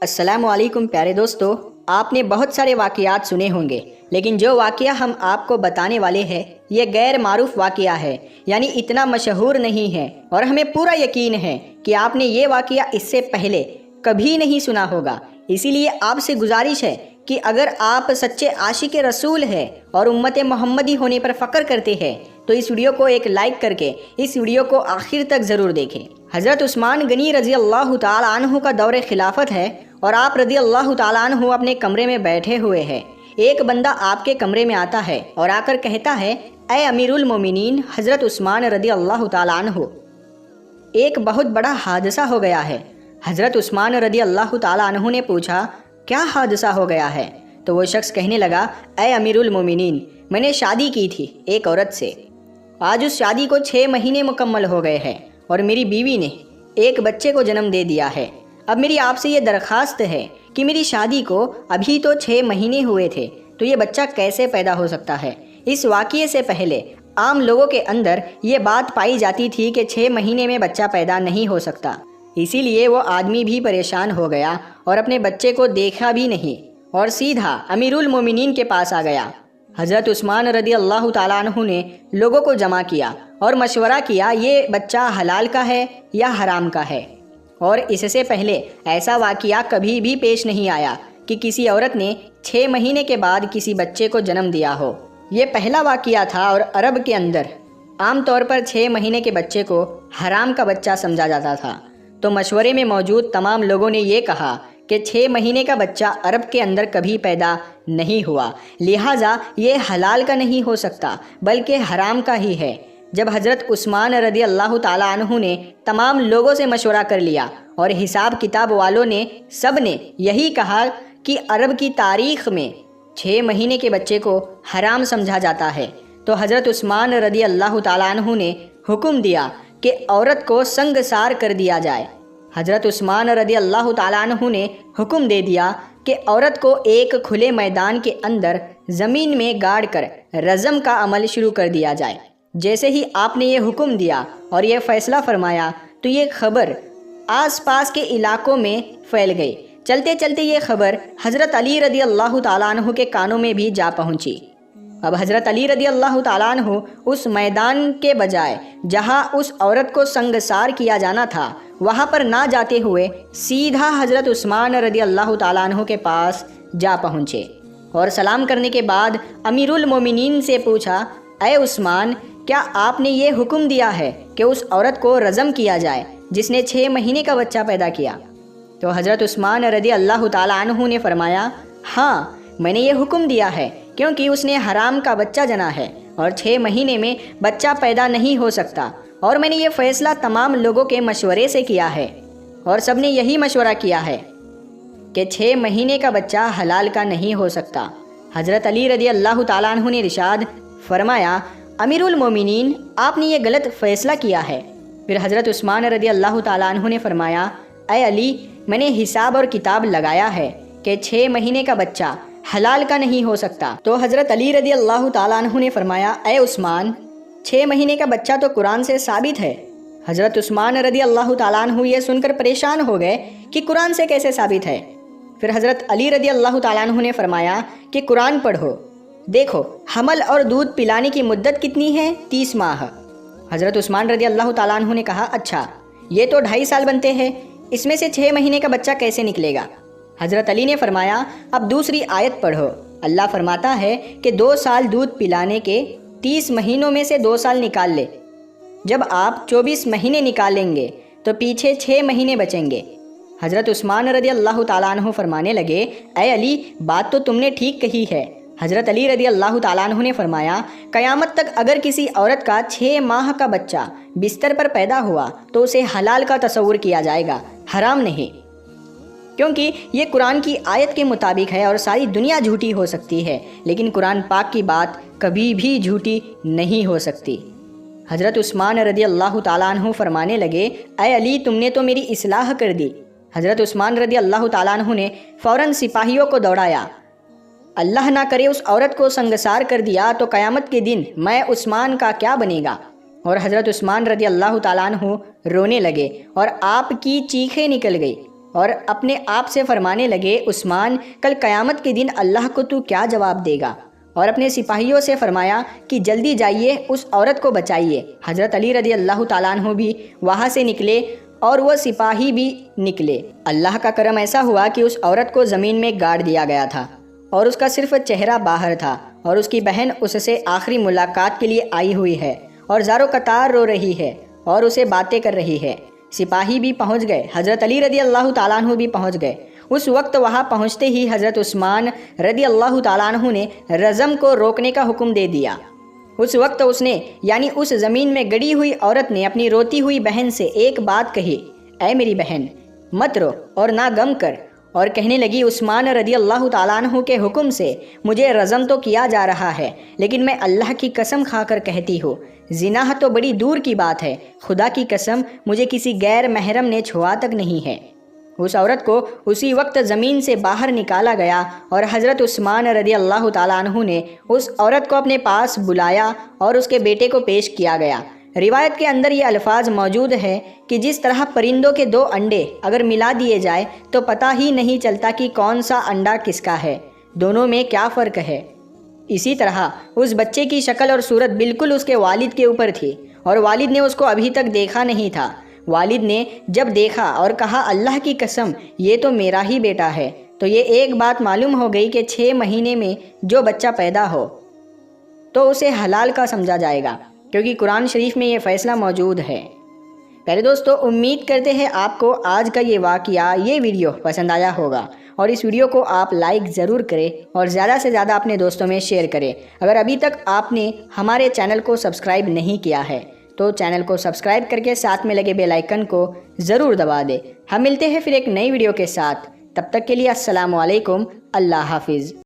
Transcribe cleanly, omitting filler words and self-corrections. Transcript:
السلام علیکم پیارے دوستو، آپ نے بہت سارے واقعات سنے ہوں گے، لیکن جو واقعہ ہم آپ کو بتانے والے ہیں یہ غیر معروف واقعہ ہے، یعنی اتنا مشہور نہیں ہے، اور ہمیں پورا یقین ہے کہ آپ نے یہ واقعہ اس سے پہلے کبھی نہیں سنا ہوگا۔ اسی لیے آپ سے گزارش ہے کہ اگر آپ سچے عاشق رسول ہیں اور امت محمدی ہونے پر فخر کرتے ہیں تو اس ویڈیو کو ایک لائک کر کے اس ویڈیو کو آخر تک ضرور دیکھیں۔ حضرت عثمان غنی رضی اللہ تعالی عنہ کا دور خلافت ہے اور آپ رضی اللہ تعالیٰ عنہ اپنے کمرے میں بیٹھے ہوئے ہیں۔ ایک بندہ آپ کے کمرے میں آتا ہے اور آ کر کہتا ہے، اے امیر المومنین حضرت عثمان رضی اللہ تعالیٰ عنہ، ایک بہت بڑا حادثہ ہو گیا ہے۔ حضرت عثمان رضی اللہ تعالیٰ عنہ نے پوچھا، کیا حادثہ ہو گیا ہے؟ تو وہ شخص کہنے لگا، اے امیر المومنین، میں نے شادی کی تھی ایک عورت سے، آج اس شادی کو 6 مہینے مکمل ہو گئے ہیں اور میری بیوی نے ایک بچے کو جنم دے دیا ہے۔ اب میری آپ سے یہ درخواست ہے کہ میری شادی کو ابھی تو 6 مہینے ہوئے تھے، تو یہ بچہ کیسے پیدا ہو سکتا ہے؟ اس واقعے سے پہلے عام لوگوں کے اندر یہ بات پائی جاتی تھی کہ 6 مہینے میں بچہ پیدا نہیں ہو سکتا، اسی لیے وہ آدمی بھی پریشان ہو گیا اور اپنے بچے کو دیکھا بھی نہیں اور سیدھا امیر المومنین کے پاس آ گیا۔ حضرت عثمان رضی اللہ تعالیٰ عنہ نے لوگوں کو جمع کیا اور مشورہ کیا، یہ بچہ حلال کا ہے یا حرام کا ہے؟ اور اس سے پہلے ایسا واقعہ کبھی بھی پیش نہیں آیا کہ کسی عورت نے 6 مہینے کے بعد کسی بچے کو جنم دیا ہو۔ یہ پہلا واقعہ تھا اور عرب کے اندر عام طور پر 6 مہینے کے بچے کو حرام کا بچہ سمجھا جاتا تھا۔ تو مشورے میں موجود تمام لوگوں نے یہ کہا کہ 6 مہینے کا بچہ عرب کے اندر کبھی پیدا نہیں ہوا، لہٰذا یہ حلال کا نہیں ہو سکتا بلکہ حرام کا ہی ہے۔ جب حضرت عثمان رضی اللہ تعالیٰ عنہ نے تمام لوگوں سے مشورہ کر لیا اور حساب کتاب والوں نے سب نے یہی کہا کہ عرب کی تاریخ میں 6 مہینے کے بچے کو حرام سمجھا جاتا ہے، تو حضرت عثمان رضی اللہ تعالیٰ عنہ نے حکم دیا کہ عورت کو سنگسار کر دیا جائے۔ حضرت عثمان رضی اللہ تعالیٰ عنہ نے حکم دے دیا کہ عورت کو ایک کھلے میدان کے اندر زمین میں گاڑ کر رجم کا عمل شروع کر دیا جائے۔ جیسے ہی آپ نے یہ حکم دیا اور یہ فیصلہ فرمایا تو یہ خبر آس پاس کے علاقوں میں پھیل گئی۔ چلتے چلتے یہ خبر حضرت علی رضی اللہ تعالیٰ عنہ کے کانوں میں بھی جا پہنچی۔ اب حضرت علی رضی اللہ تعالیٰ عنہ اس میدان کے بجائے جہاں اس عورت کو سنگسار کیا جانا تھا وہاں پر نہ جاتے ہوئے سیدھا حضرت عثمان رضی اللہ تعالیٰ عنہ کے پاس جا پہنچے اور سلام کرنے کے بعد امیر المومنین سے پوچھا، اے عثمان، کیا آپ نے یہ حکم دیا ہے کہ اس عورت کو رجم کیا جائے جس نے 6 مہینے کا بچہ پیدا کیا؟ تو حضرت عثمان رضی اللہ تعالیٰ عنہ نے فرمایا، ہاں، میں نے یہ حکم دیا ہے کیونکہ اس نے حرام کا بچہ جنا ہے اور 6 مہینے میں بچہ پیدا نہیں ہو سکتا، اور میں نے یہ فیصلہ تمام لوگوں کے مشورے سے کیا ہے اور سب نے یہی مشورہ کیا ہے کہ 6 مہینے کا بچہ حلال کا نہیں ہو سکتا۔ حضرت علی رضی اللہ تعالیٰ عنہ نے ارشاد فرمایا، امیر المومنین، آپ نے یہ غلط فیصلہ کیا ہے۔ پھر حضرت عثمان رضی اللہ تعالیٰ عنہ نے فرمایا، اے علی، میں نے حساب اور کتاب لگایا ہے کہ 6 مہینے کا بچہ حلال کا نہیں ہو سکتا۔ تو حضرت علی رضی اللہ تعالیٰ عنہ نے فرمایا، اے عثمان، 6 مہینے کا بچہ تو قرآن سے ثابت ہے۔ حضرت عثمان رضی اللہ تعالیٰ عنہ یہ سن کر پریشان ہو گئے کہ قرآن سے کیسے ثابت ہے؟ پھر حضرت علی رضی اللہ تعالیٰ عنہ نے فرمایا کہ قرآن پڑھو، دیکھو حمل اور دودھ پلانے کی مدت کتنی ہے؟ 30 ماہ۔ حضرت عثمان رضی اللہ تعالیٰ عنہ نے کہا، اچھا، یہ تو 2.5 سال بنتے ہیں، اس میں سے 6 مہینے کا بچہ کیسے نکلے گا؟ حضرت علی نے فرمایا، اب دوسری آیت پڑھو۔ اللہ فرماتا ہے کہ 2 سال دودھ پلانے کے 30 مہینوں میں سے 2 سال نکال لے، جب آپ 24 مہینے نکالیں گے تو پیچھے 6 مہینے بچیں گے۔ حضرت عثمان رضی اللہ تعالیٰ عنہ فرمانے لگے، اے علی، بات تو تم نے ٹھیک کہی ہے۔ حضرت علی رضی اللہ تعالیٰ عنہ نے فرمایا، قیامت تک اگر کسی عورت کا 6 ماہ کا بچہ بستر پر پیدا ہوا تو اسے حلال کا تصور کیا جائے گا، حرام نہیں، کیونکہ یہ قرآن کی آیت کے مطابق ہے اور ساری دنیا جھوٹی ہو سکتی ہے لیکن قرآن پاک کی بات کبھی بھی جھوٹی نہیں ہو سکتی۔ حضرت عثمان رضی اللہ تعالیٰ عنہ فرمانے لگے، اے علی، تم نے تو میری اصلاح کر دی۔ حضرت عثمان رضی اللہ تعالیٰ عنہ نے فوراً سپاہیوں کو دوڑایا، اللہ نہ کرے اس عورت کو سنگسار کر دیا تو قیامت کے دن میں عثمان کا کیا بنے گا؟ اور حضرت عثمان رضی اللہ تعالیٰ عنہ رونے لگے اور آپ کی چیخیں نکل گئی اور اپنے آپ سے فرمانے لگے، عثمان کل قیامت کے دن اللہ کو تو کیا جواب دے گا؟ اور اپنے سپاہیوں سے فرمایا کہ جلدی جائیے اس عورت کو بچائیے۔ حضرت علی رضی اللہ تعالیٰ عنہ بھی وہاں سے نکلے اور وہ سپاہی بھی نکلے۔ اللہ کا کرم ایسا ہوا کہ اس عورت کو زمین میں گاڑ دیا گیا تھا اور اس کا صرف چہرہ باہر تھا، اور اس کی بہن اس سے آخری ملاقات کے لیے آئی ہوئی ہے اور زارو قطار رو رہی ہے اور اسے باتیں کر رہی ہے۔ سپاہی بھی پہنچ گئے، حضرت علی رضی اللہ تعالیٰ عنہ بھی پہنچ گئے۔ اس وقت وہاں پہنچتے ہی حضرت عثمان رضی اللہ تعالیٰ عنہ نے رزم کو روکنے کا حکم دے دیا۔ اس وقت اس نے یعنی اس زمین میں گڑی ہوئی عورت نے اپنی روتی ہوئی بہن سے ایک بات کہی، اے میری بہن مت رو اور نہ غم کر، اور کہنے لگی، عثمان رضی اللہ تعالیٰ عنہ کے حکم سے مجھے رزم تو کیا جا رہا ہے، لیکن میں اللہ کی قسم کھا کر کہتی ہوں زنا تو بڑی دور کی بات ہے، خدا کی قسم مجھے کسی غیر محرم نے چھوا تک نہیں ہے۔ اس عورت کو اسی وقت زمین سے باہر نکالا گیا اور حضرت عثمان رضی اللہ تعالیٰ عنہ نے اس عورت کو اپنے پاس بلایا اور اس کے بیٹے کو پیش کیا گیا۔ روایت کے اندر یہ الفاظ موجود ہے کہ جس طرح پرندوں کے دو انڈے اگر ملا دیے جائے تو پتہ ہی نہیں چلتا کہ کون سا انڈا کس کا ہے، دونوں میں کیا فرق ہے، اسی طرح اس بچے کی شکل اور صورت بالکل اس کے والد کے اوپر تھی، اور والد نے اس کو ابھی تک دیکھا نہیں تھا۔ والد نے جب دیکھا اور کہا، اللہ کی قسم یہ تو میرا ہی بیٹا ہے، تو یہ ایک بات معلوم ہو گئی کہ 6 مہینے میں جو بچہ پیدا ہو تو اسے حلال کا سمجھا جائے گا، کیونکہ قرآن شریف میں یہ فیصلہ موجود ہے۔ پہلے دوستو، امید کرتے ہیں آپ کو آج کا یہ واقعہ، یہ ویڈیو پسند آیا ہوگا، اور اس ویڈیو کو آپ لائک ضرور کریں اور زیادہ سے زیادہ اپنے دوستوں میں شیئر کریں۔ اگر ابھی تک آپ نے ہمارے چینل کو سبسکرائب نہیں کیا ہے تو چینل کو سبسکرائب کر کے ساتھ میں لگے بیل آئیکن کو ضرور دبا دیں۔ ہم ملتے ہیں پھر ایک نئی ویڈیو کے ساتھ، تب تک کے لیے السلام علیکم، اللہ حافظ۔